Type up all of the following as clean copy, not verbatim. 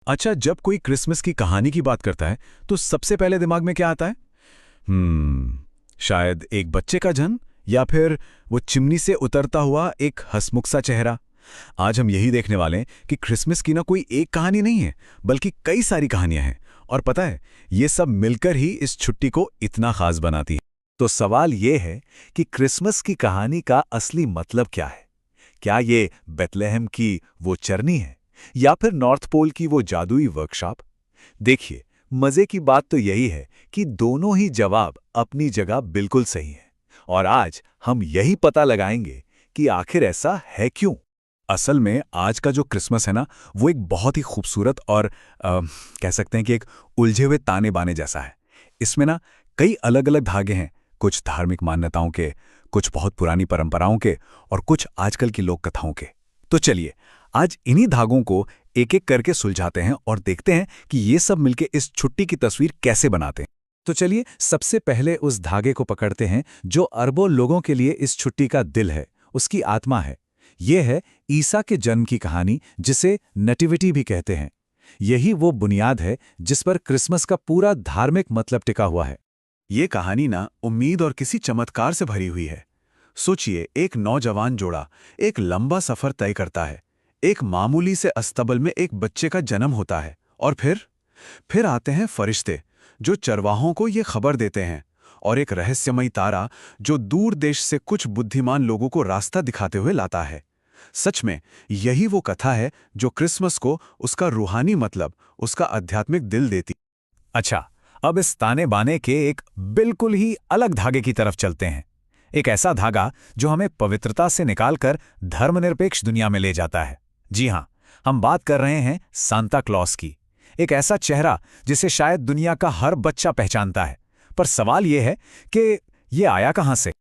अच्छा, जब कोई क्रिसमस की कहानी की बात करता है तो सबसे पहले दिमाग में क्या आता है? शायद एक बच्चे का जन्म, या फिर वो चिमनी से उतरता हुआ एक हंसमुख सा चेहरा। आज हम यही देखने वाले हैं कि क्रिसमस की ना कोई एक कहानी नहीं है, बल्कि कई सारी कहानियां हैं। और पता है, ये सब मिलकर ही इस छुट्टी को इतना खास बनाती है। तो सवाल ये है कि क्रिसमस की कहानी का असली मतलब क्या है? क्या ये बेथलेहम की वो चरनी है या फिर नॉर्थ पोल की वो जादुई वर्कशॉप? देखिए, मजे की बात तो यही है कि दोनों ही जवाब अपनी जगह बिल्कुल सही हैं। और आज हम यही पता लगाएंगे कि आखिर ऐसा है क्यों। असल में आज का जो क्रिसमस है ना, वो एक बहुत ही खूबसूरत और कह सकते हैं कि एक उलझे हुए ताने बाने जैसा है। इसमें ना कई अलग अलग धागे हैं, कुछ धार्मिक मान्यताओं के, कुछ बहुत पुरानी परंपराओं के, और कुछ आजकल की लोक कथाओं के। तो चलिए, आज इन्हीं धागों को एक एक करके सुलझाते हैं और देखते हैं कि ये सब मिलके इस छुट्टी की तस्वीर कैसे बनाते हैं। तो चलिए, सबसे पहले उस धागे को पकड़ते हैं जो अरबों लोगों के लिए इस छुट्टी का दिल है, उसकी आत्मा है। ये है ईसा के जन्म की कहानी, जिसे नेटिविटी भी कहते हैं। यही वो बुनियाद है जिस पर क्रिसमस का पूरा धार्मिक मतलब टिका हुआ है। ये कहानी ना उम्मीद और किसी चमत्कार से भरी हुई है। सोचिए, एक नौजवान जोड़ा एक लंबा सफर तय करता है। एक मामूली से अस्तबल में एक बच्चे का जन्म होता है, और फिर आते हैं फरिश्ते जो चरवाहों को ये खबर देते हैं, और एक रहस्यमयी तारा जो दूर देश से कुछ बुद्धिमान लोगों को रास्ता दिखाते हुए लाता है। सच में यही वो कथा है जो क्रिसमस को उसका रूहानी मतलब, उसका आध्यात्मिक दिल देती। अच्छा, अब इस ताने बाने के एक बिल्कुल ही अलग धागे की तरफ चलते हैं। एक ऐसा धागा जो हमें पवित्रता से निकालकर धर्मनिरपेक्ष दुनिया में ले जाता है। जी हां, हम बात कर रहे हैं सांता क्लॉस की। एक ऐसा चेहरा जिसे शायद दुनिया का हर बच्चा पहचानता है। पर सवाल यह है कि ये आया कहां से?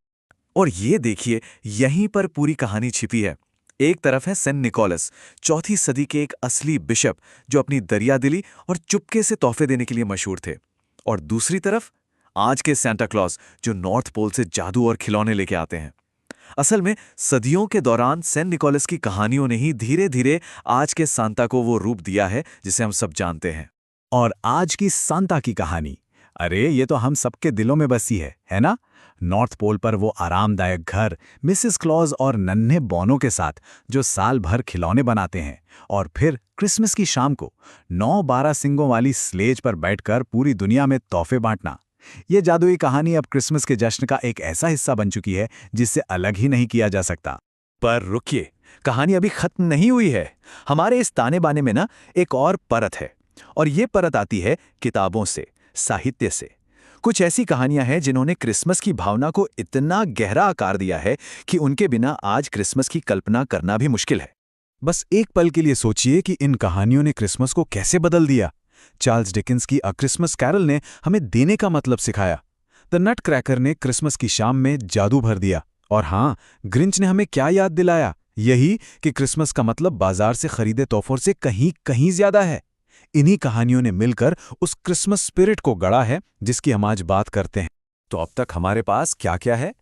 और ये देखिए, यहीं पर पूरी कहानी छिपी है। एक तरफ है सेंट निकोलस, चौथी सदी के एक असली बिशप जो अपनी दरियादिली और चुपके से तोहफे देने के लिए मशहूर थे। और दूसरी तरफ आज के सांता क्लॉस जो नॉर्थ पोल से जादू और खिलौने लेके आते हैं। असल में सदियों के दौरान सेंट निकोलस की कहानियों ने ही धीरे धीरे आज के सांता को वो रूप दिया है जिसे हम सब जानते हैं। और आज की सांता की कहानी, अरे ये तो हम सबके दिलों में बसी है ना? नॉर्थ पोल पर वो आरामदायक घर, मिसेस क्लॉज और नन्हे बॉनों के साथ जो साल भर खिलौने बनाते हैं, और फिर क्रिसमस की शाम को 9-12 सिंगों वाली स्लेज पर बैठकर पूरी दुनिया में तोहफे बांटना। ये जादुई कहानी अब क्रिसमस के जश्न का एक ऐसा हिस्सा बन चुकी है जिससे अलग ही नहीं किया जा सकता। पर रुकिए, कहानी अभी खत्म नहीं हुई है। हमारे इस ताने बाने में ना एक और परत है, और ये परत आती है किताबों से, साहित्य से। कुछ ऐसी कहानियां हैं जिन्होंने क्रिसमस की भावना को इतना गहरा आकार दिया है कि उनके बिना आज क्रिसमस की कल्पना करना भी मुश्किल है। बस एक पल के लिए सोचिए कि इन कहानियों ने क्रिसमस को कैसे बदल दिया। चार्ल्स डिकेंस की अ क्रिसमस कैरल ने हमें देने का मतलब सिखाया। द नट क्रैकर ने क्रिसमस की शाम में जादू भर दिया। और हाँ, ग्रिंच ने हमें क्या याद दिलाया? यही कि क्रिसमस का मतलब बाजार से खरीदे तोहफों से कहीं कहीं ज्यादा है। इन्हीं कहानियों ने मिलकर उस क्रिसमस स्पिरिट को गढ़ा है जिसकी हम आज बात करते हैं। तो अब तक हमारे पास क्या क्या है?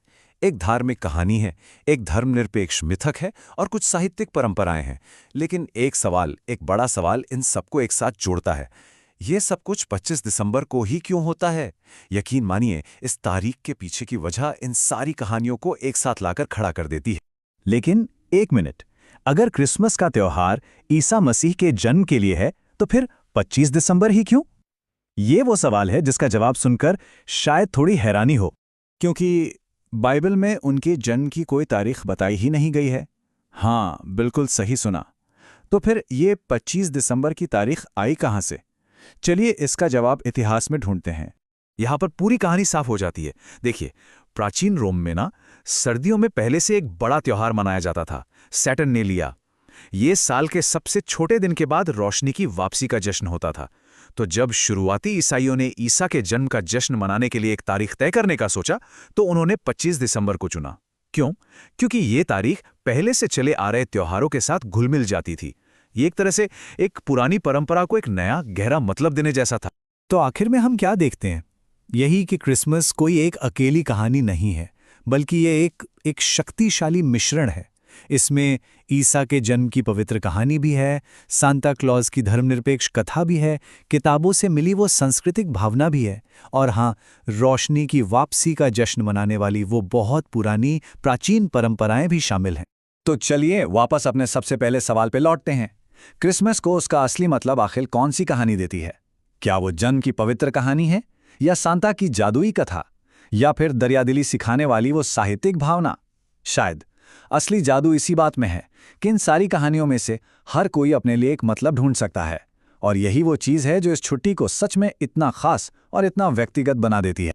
एक धार्मिक कहानी है, एक धर्मनिरपेक्ष मिथक है, और कुछ साहित्यिक परंपराएं हैं। लेकिन एक सवाल, एक बड़ा सवाल इन सबको एक साथ जोड़ता है। ये सब कुछ 25 दिसंबर को ही क्यों होता है? यकीन मानिए, इस तारीख के पीछे की वजह इन सारी कहानियों को एक साथ लाकर खड़ा कर देती है। लेकिन एक मिनट, अगर क्रिसमस का त्योहार ईसा मसीह के जन्म के लिए है, तो फिर 25 दिसंबर ही क्यों? ये वो सवाल है जिसका जवाब सुनकर शायद थोड़ी हैरानी हो, क्योंकि बाइबल में उनके जन्म की कोई तारीख बताई ही नहीं गई है। हाँ, बिल्कुल सही सुना। तो फिर ये 25 दिसंबर की तारीख आई कहाँ से? चलिए इसका जवाब इतिहास में ढूंढते हैं। यहां पर पूरी कहानी साफ हो जाती है। देखिए, प्राचीन रोम में ना सर्दियों में पहले से एक बड़ा त्योहार मनाया जाता था, सैटर्नेलिया। ये साल के सबसे छोटे दिन के बाद रोशनी की वापसी का जश्न होता था। तो जब शुरुआती ईसाइयों ने ईसा के जन्म का जश्न मनाने के लिए एक तारीख तय करने का सोचा, तो उन्होंने 25 दिसंबर को चुना। क्यों? क्योंकि ये तारीख पहले से चले आ रहे त्योहारों के साथ घुल मिल जाती थी। ये एक तरह से एक पुरानी परंपरा को एक नया गहरा मतलब देने जैसा था। तो आखिर में हम क्या देखते हैं? यही कि क्रिसमस कोई एक अकेली कहानी नहीं है, बल्कि ये एक शक्तिशाली मिश्रण है। इसमें ईसा के जन्म की पवित्र कहानी भी है, सांता क्लॉज की धर्मनिरपेक्ष कथा भी है, किताबों से मिली वो सांस्कृतिक भावना भी है, और हाँ, रोशनी की वापसी का जश्न मनाने वाली वो बहुत पुरानी प्राचीन परंपराएं भी शामिल हैं। तो चलिए वापस अपने सबसे पहले सवाल पे लौटते हैं। क्रिसमस को उसका असली मतलब आखिर कौन सी कहानी देती है? क्या वो जन्म की पवित्र कहानी है, या सांता की जादुई कथा, या फिर दरियादिली सिखाने वाली वो साहित्यिक भावना? शायद असली जादू इसी बात में है कि इन सारी कहानियों में से हर कोई अपने लिए एक मतलब ढूंढ सकता है, और यही वो चीज़ है जो इस छुट्टी को सच में इतना खास और इतना व्यक्तिगत बना देती है।